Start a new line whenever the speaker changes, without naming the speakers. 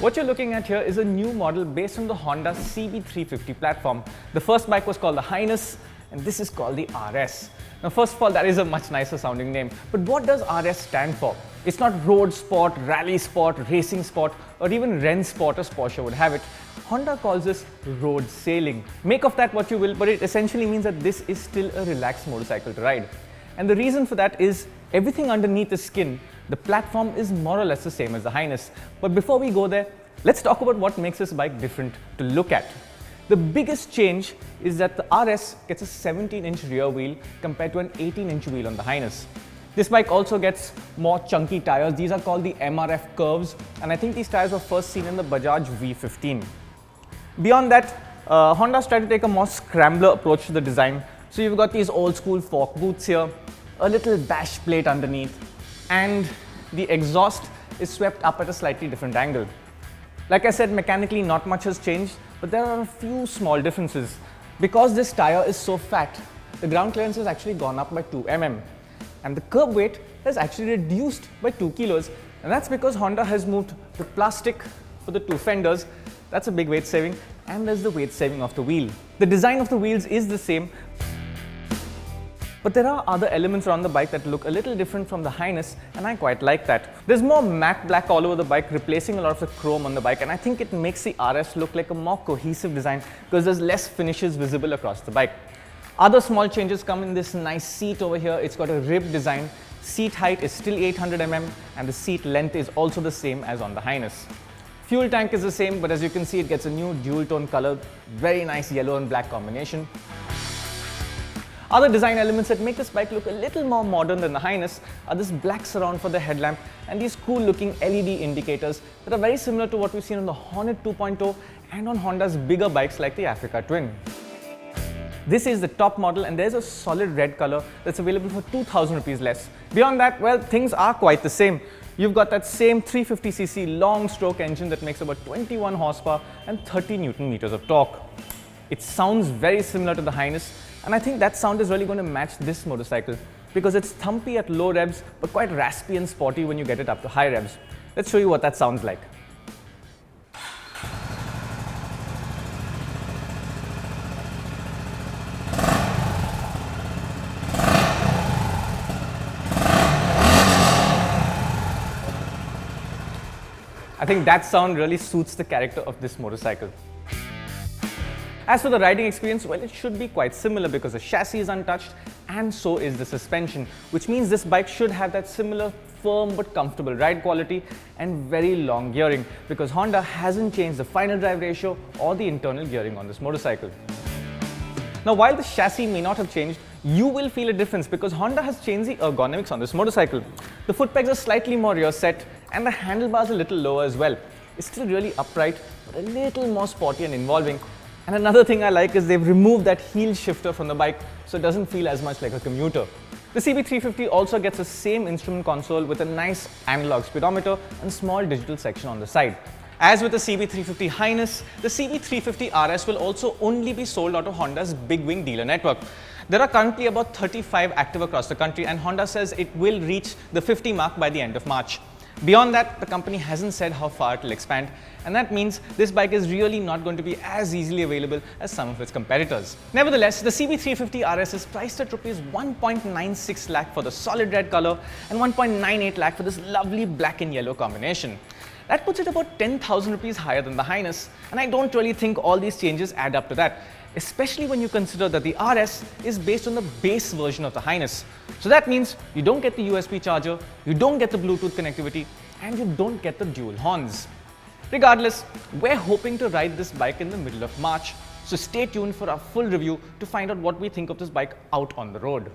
What you're looking at here is a new model based on the Honda CB350 platform. The first bike was called the H'ness and this is called the RS. Now first of all, that is a much nicer sounding name, but what does RS stand for? It's not road sport, rally sport, racing sport or even Rennsport as Porsche would have it. Honda calls this road sailing. Make of that what you will, but it essentially means that this is still a relaxed motorcycle to ride. And the reason for that is everything underneath the skin, the platform is more or less the same as the H'ness. But before we go there, let's talk about what makes this bike different to look at. The biggest change is that the RS gets a 17-inch rear wheel compared to an 18-inch wheel on the H'ness. This bike also gets more chunky tires. These are called the MRF curves, and I think these tires were first seen in the Bajaj V15. Beyond that, Honda's tried to take a more scrambler approach to the design. So you've got these old school fork boots here, a little bash plate underneath, and the exhaust is swept up at a slightly different angle. Like I said, mechanically not much has changed, but there are a few small differences. Because this tire is so fat, the ground clearance has actually gone up by 2 mm. And the curb weight has actually reduced by 2 kilos. And that's because Honda has moved to plastic for the 2 fenders. That's a big weight saving. And there's the weight saving of the wheel. The design of the wheels is the same, but there are other elements around the bike that look a little different from the H'ness, and I quite like that. There's more matte black all over the bike, replacing a lot of the chrome on the bike, and I think it makes the RS look like a more cohesive design because there's less finishes visible across the bike. Other small changes come in this nice seat over here. It's got a rib design. Seat height is still 800 mm and the seat length is also the same as on the H'ness. Fuel tank is the same, but as you can see, it gets a new dual tone color, very nice yellow and black combination. Other design elements that make this bike look a little more modern than the H'ness are this black surround for the headlamp and these cool looking LED indicators that are very similar to what we've seen on the Hornet 2.0 and on Honda's bigger bikes like the Africa Twin. This is the top model and there's a solid red color that's available for 2,000 rupees less. Beyond that, well, things are quite the same. You've got that same 350cc long stroke engine that makes about 21 horsepower and 30 Newton meters of torque. It sounds very similar to the H'ness, and I think that sound is really going to match this motorcycle because it's thumpy at low revs but quite raspy and sporty when you get it up to high revs. Let's show you what that sounds like. I think that sound really suits the character of this motorcycle. As for the riding experience, well, it should be quite similar because the chassis is untouched and so is the suspension, which means this bike should have that similar firm but comfortable ride quality and very long gearing because Honda hasn't changed the final drive ratio or the internal gearing on this motorcycle. Now, while the chassis may not have changed, you will feel a difference because Honda has changed the ergonomics on this motorcycle. The foot pegs are slightly more rear set and the handlebars a little lower as well. It's still really upright, but a little more sporty and involving. And another thing I like is they've removed that heel shifter from the bike so it doesn't feel as much like a commuter. The CB350 also gets the same instrument console with a nice analog speedometer and small digital section on the side. As with the CB350 H'ness, the CB350 RS will also only be sold out of Honda's big wing dealer network. There are currently about 35 active across the country and Honda says it will reach the 50 mark by the end of March. Beyond that, the company hasn't said how far it will expand, and that means this bike is really not going to be as easily available as some of its competitors. Nevertheless, the CB350 RS is priced at Rs 1.96 lakh for the solid red color and 1.98 lakh for this lovely black and yellow combination. That puts it about 10,000 rupees higher than the H'ness, and I don't really think all these changes add up to that, especially when you consider that the RS is based on the base version of the H'ness. So that means you don't get the USB charger, you don't get the Bluetooth connectivity, and you don't get the dual horns. Regardless, we're hoping to ride this bike in the middle of March, so stay tuned for our full review to find out what we think of this bike out on the road.